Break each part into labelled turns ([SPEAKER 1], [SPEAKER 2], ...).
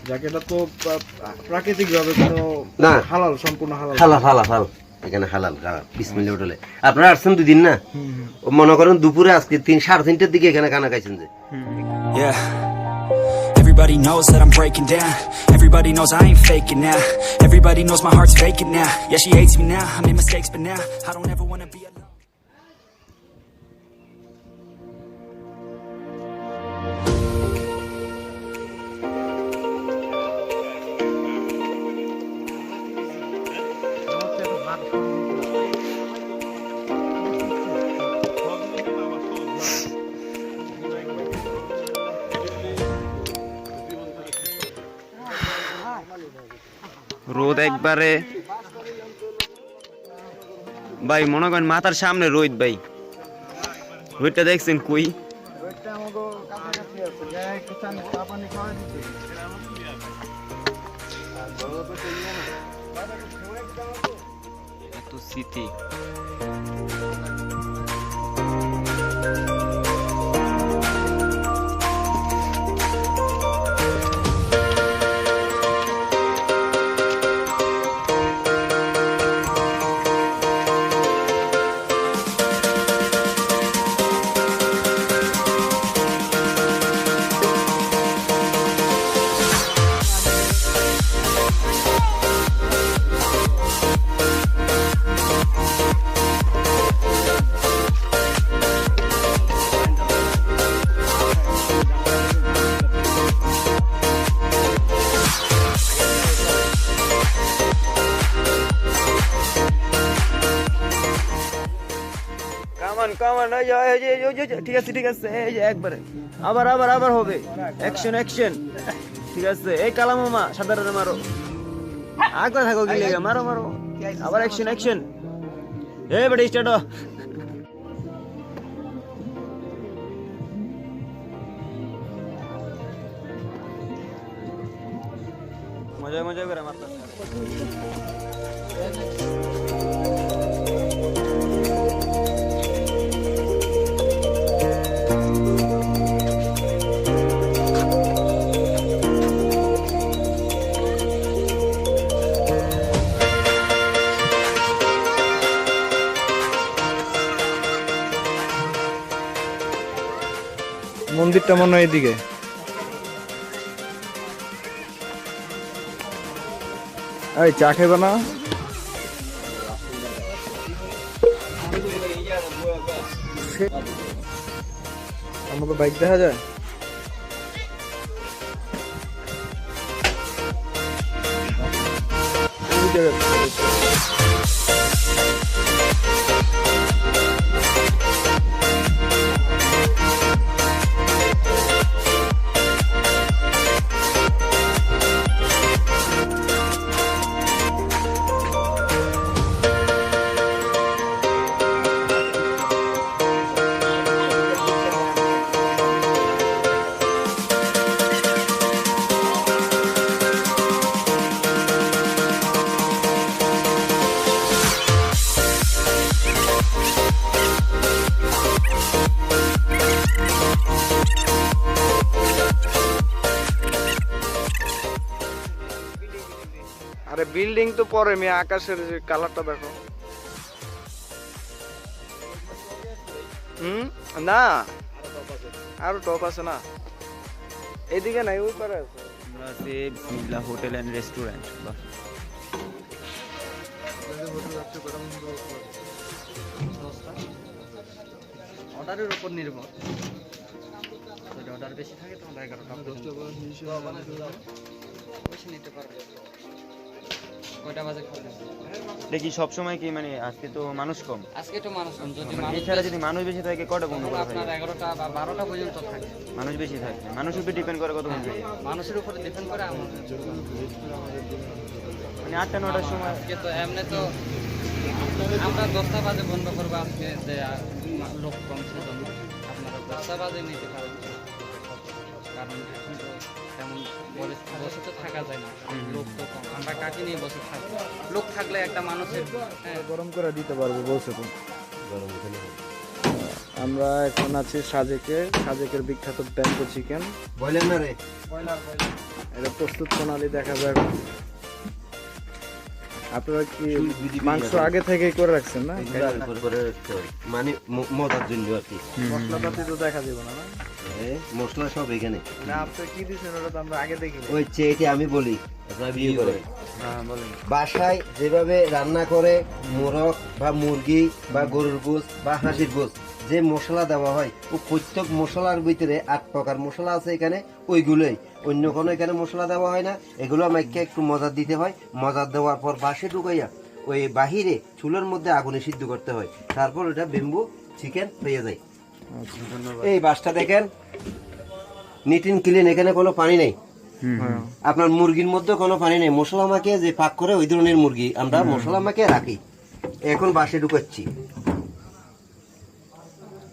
[SPEAKER 1] জায়গাটা তো প্রাকৃতিক ভাবে কোনো
[SPEAKER 2] না
[SPEAKER 1] হালাল, সম্পূর্ণ হালাল।
[SPEAKER 2] হালাল হালাল হালাল এখানে হালাল বিসমিল্লাহ হোটেলে। আপনারা আসছেন 2 দিন না, মনে করেন দুপুরে আজকে 3-3:30টার দিকে এখানে খানা খাইছেন যে।
[SPEAKER 3] Everybody knows that I'm breaking down. Everybody knows I ain't faking now. Everybody knows my heart's vacant now. Yeah, she hates me now. I made mistakes, but now I don't ever wanna be alone.
[SPEAKER 4] রোদ একবারে ভাই, মনে করেন মাথার সামনে রোদ ভাই। রোদটা দেখছেন কই? এত স্মৃতি। ঠিক আছে ঠিক আছে, এই যে একবারে আবার আবার আবার হবে। অ্যাকশন অ্যাকশন, ঠিক আছে। এই কালা মামা সাধারণ মারো, আগবা থাকো গিলে মারো মারো, আবার অ্যাকশন অ্যাকশন। এই বেটা স্টার্ট। মজা মজা করে মারতে।
[SPEAKER 1] মন্দিরটা মনে হয় এদিকে। এই চা খাইবা না? আমাকে বাইক দেখা যায়? আরে বিল্ডিং তো পরে, মেয়ে আকাশের যে কালারটা দেখো। না আরো টপ আছে না, এদিকে নাই, ওই পারে আছে।
[SPEAKER 4] আমরা আছি বিসমিল্লাহ হোটেল এন্ড রেস্টুরেন্ট।
[SPEAKER 5] অর্ডারের উপর নির্ভর, যদি অর্ডার বেশি থাকে তাহলে 11টা বেশি নিতে পারবে। কয়টা বাজে খাবেন?
[SPEAKER 4] দেখি সব সময় কি মানে আজকে তো মানুষ কম,
[SPEAKER 5] আজকে তো মানুষ কম, যদি
[SPEAKER 4] এছাড়া যদি মানুষ বেশি থাকে কটা বন্ধ করা
[SPEAKER 5] আপনার 11টা বা 12টা পর্যন্ত থাকে।
[SPEAKER 4] মানুষ বেশি থাকে, মানুষের উপর ডিপেন্ড করে কতক্ষণ থাকে।
[SPEAKER 5] মানুষের উপরে ডিপেন্ড করে আমাদের,
[SPEAKER 4] মানে 8টা-9টার সময়।
[SPEAKER 5] আজকে তো এমনি তো আমরা 10টা বাজে বন্ধ করবো আজকে, যে লোক কম সেজন্য আপনারা 10টা বাজে নিতে পারেন, কারণ এখন তো তেমন বসে তো থাকা যায় না, লোক তো কম। আমরা কাকে নিয়ে বসে থাকবো? লোক থাকলে একটা মানুষের
[SPEAKER 1] গরম করে দিতে পারবো বলছে তো।
[SPEAKER 2] গরম
[SPEAKER 1] আমরা এখন আছি সাজেকের বিখ্যাত ব্যাম্বো চিকেন।
[SPEAKER 2] বলেন না রে,
[SPEAKER 1] এটা প্রস্তুত প্রণালী দেখা যাক। আপনারা কি মাংস আগে থেকেই করে রাখছেন না?
[SPEAKER 2] করে রাখতে হয়, মানে মজার জন্য আর কি।
[SPEAKER 1] মশলাপাতি তো দেখা যাবে না?
[SPEAKER 2] মশলা সব এখানে।
[SPEAKER 1] না, আপনি কি দিচ্ছেন ওটা তো আমরা আগে দেখি।
[SPEAKER 2] ওই চেয়ে আমি বলি, আপনারা বিয়ে করে
[SPEAKER 1] হ্যাঁ বলেন।
[SPEAKER 2] বাসায় যেভাবে রান্না করে মোরগ বা মুরগি বা গরুর গোশ বা হাঁসির গোশ যে মশলা দেওয়া হয়, ও প্রত্যেক মশলার ভিতরে 8 প্রকার মশলা আছে এখানে, ওইগুলোই। অন্য কোনো এখানে মশলা দেওয়া হয় না। এগুলো আমাকে একটু মজার দিতে হয়। মজার দেওয়ার পর বাসে ঢুকাইয়া ওই বাহিরে চুলের মধ্যে আগুনে সিদ্ধ করতে হয়, তারপর ওটা ব্যাম্বো চিকেন হয়ে যায়। এই বাসটা দেখেন, নিট এন্ড ক্লিন, এখানে কোনো পানি নেই। আপনার মুরগির মধ্যে কোনো পানি নেই। মশলা মাকে যে পাক করে ওই ধরনের মুরগি আমরা মশলা মাকে রাখি। এখন বাসে ঢুকাচ্ছি।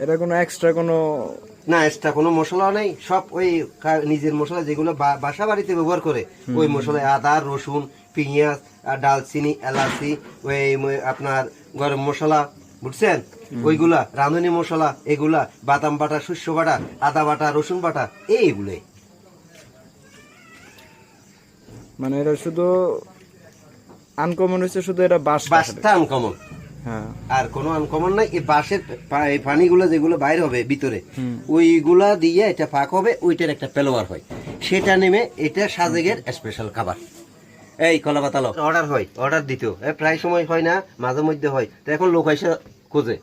[SPEAKER 1] এটা কোনো এক্সট্রা কোনো
[SPEAKER 2] না, এক্সট্রা কোনো মশলা নেই, সব ওই নিজের মশলা যেগুলো বাসা বাড়িতে ব্যবহার করে ওই মশলা, আদা, রসুন, পেঁয়াজ, ডালচিনি, এলাচি, ওই আপনার গরম মশলা, বুঝছেন, ওইগুলা রাঁধুনি মশলা, এগুলা বাদাম বাটা, শস্য বাটা, আদা বাটা, রসুন বাটা, এইগুলোই।
[SPEAKER 1] মানে এটা শুধু আনকমন হচ্ছে, শুধু এটা
[SPEAKER 2] বাসটা আনকমন।
[SPEAKER 1] হ্যাঁ,
[SPEAKER 2] আর কোনো আনকমন নাই। এই বাঁশের পানিগুলো যেগুলো বাইর হবে ভিতরে, ওইগুলা দিয়ে এটা পাক হবে, ওইটার একটা পেলোয়ার হয়, সেটা নেমে এটা সাজেকের স্পেশাল খাবার। এই কলা পাতালো অর্ডার হয়, অর্ডার দিতেও প্রায় সময় হয় না, মাঝে মধ্যে হয়। তো এখন লোক এসে খোঁজে,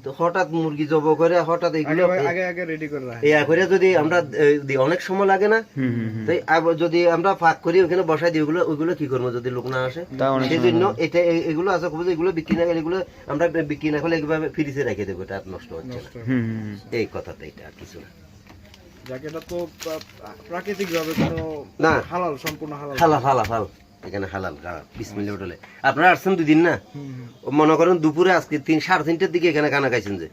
[SPEAKER 2] তো হঠাৎ মুরগি জব করে হঠাৎ এগুলো
[SPEAKER 1] আগে রেডি করে রাখি।
[SPEAKER 2] এই করে যদি আমরা অনেক সময় লাগে না, তাই যদি আমরা পাক করি ওখানে বসাই দিই, ওইগুলো কি করবো যদি লোক না আসে? সেই জন্য এটা এগুলো আছে, এগুলো বিক্রি না, এগুলো আমরা বিক্রি না করলে এইভাবে ফ্রিজে রেখে দেবো, এটা আর নষ্ট হচ্ছে না। এই কথাটা, এটা আর কিছু না।
[SPEAKER 1] যাকে এটা তো প্রাকৃতিক ভাবে কোনো
[SPEAKER 2] না,
[SPEAKER 1] হালাল, সম্পূর্ণ হালাল।
[SPEAKER 2] হালাল এখানে হালাল। বিসমিল্লাহ হোটেলে আপনারা আসছেন 2 দিন না, মনে করেন দুপুরে আজকে 3-3:30টার দিকে এখানে খানা খাইছেন, যে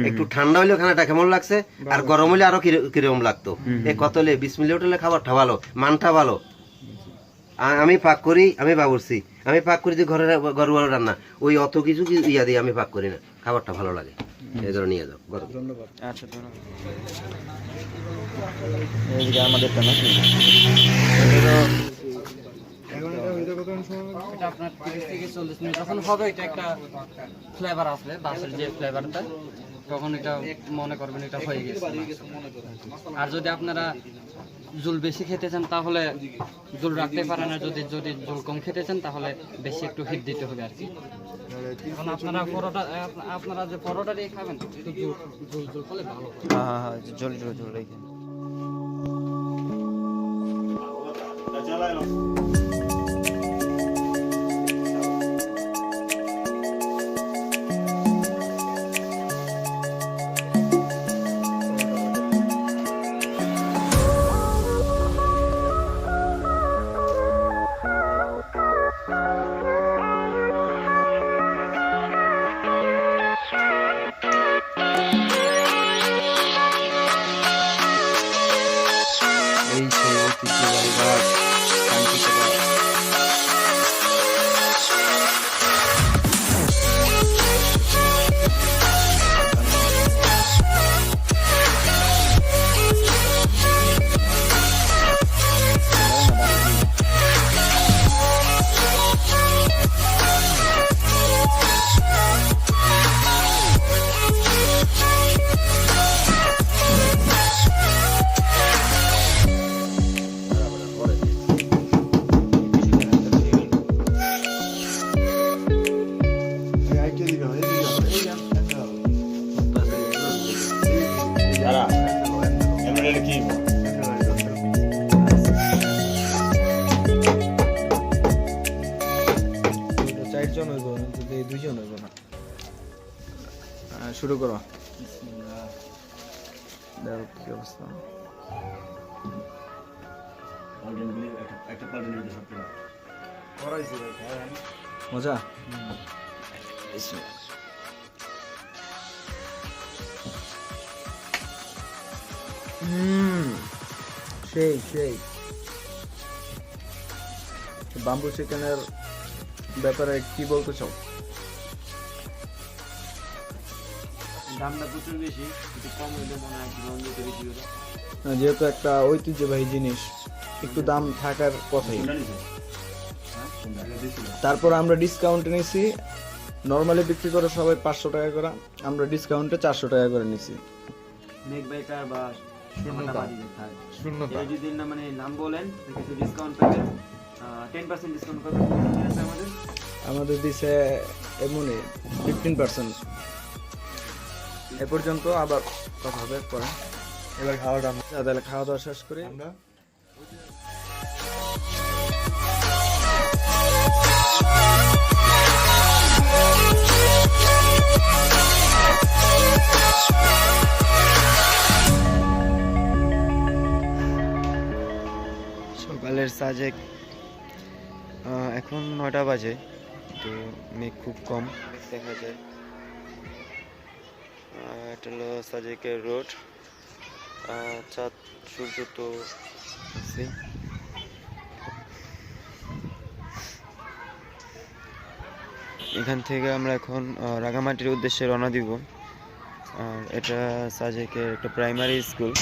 [SPEAKER 2] একটু ঠান্ডা হইলেও খানাটা কেমন লাগছে, আর গরম হইলে আরো কিরকম লাগতো। এই কতলে বিসমিল্লাহ হোটেলে খাবারটা ভালো, মানটা ভালো। আমি পাক করি, আমি বাবুর্চি, আমি পাক করি যে ঘরোয়া রান্না, ওই অত কিছু ইয়া দিয়ে আমি পাক করি না, খাবারটা ভালো লাগে। এই ধরে নিয়ে যাও।
[SPEAKER 1] ধন্যবাদ।
[SPEAKER 4] আচ্ছা, ধন্যবাদ। এইদিকে আমাদেরটা নাকি
[SPEAKER 5] এটা আপনার 30 থেকে 40 মিনিট যখন হবে, এটা একটা ফ্লেভার আসবে, বাসের যে ফ্লেভারটা, তখন এটা মনে করবেন এটা হয়ে গেছে। আর যদি আপনারা ঝোল বেশি খেতে চান তাহলে ঝোল রাখতে পারেন, আর যদি ঝোল কম খেতে চান তাহলে বেশি একটু হিট দিতে হবে আর কি। এখন আপনারা যে পরোটা দিয়ে খাবেন, একটু ঝোল হলে ভালো হয়।
[SPEAKER 4] হ্যাঁ, জল রেখে
[SPEAKER 1] শুরু করো। দেখো কি অবস্থা। মজা। সেই বাম্বু চিকেনের ব্যাপারে কি বলতে চাও?
[SPEAKER 4] দামটা প্রচুর বেশি, একটু কম হইলে মনে হয় একটু দাম দিতে বেশি করে।
[SPEAKER 1] যেহেতু একটা ঐতিহ্যবাহী জিনিস, একটু দাম থাকার কথাই। তারপর আমরা ডিসকাউন্টে নিছি, নর্মালি বিক্রি করে সবাই 500 টাকা করে, আমরা ডিসকাউন্টে 400 টাকা করে নিছি।
[SPEAKER 4] মেক বাইকার বা
[SPEAKER 1] শূন্যতা।
[SPEAKER 4] এই যদি না মানে নাম বলেন কিছু ডিসকাউন্ট পাবেন, 10% ডিসকাউন্ট পাবেন। ঠিক আছে,
[SPEAKER 1] আমাদের দিছে এমনই 15%। এ পর্যন্ত, আবার কথা হবে পরে।
[SPEAKER 6] এবার খাওয়াটা
[SPEAKER 1] তাহলে খাওয়া দাওয়া শেষ করি।
[SPEAKER 6] আমরা
[SPEAKER 4] সকালের সাজেক এখন 9টা বাজে, তো মেঘ খুব কম দেখা যায়। এটা হলো সাজেকের রোড, চাঁদ সূর্য তো আছে। এখান থেকে আমরা এখন রাঙামাটির উদ্দেশ্যে রওনা দিব। আর এটা সাজেকের একটা প্রাইমারি স্কুল,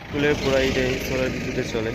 [SPEAKER 4] স্কুলের পুরাই সোলার বিদ্যুতে চলে।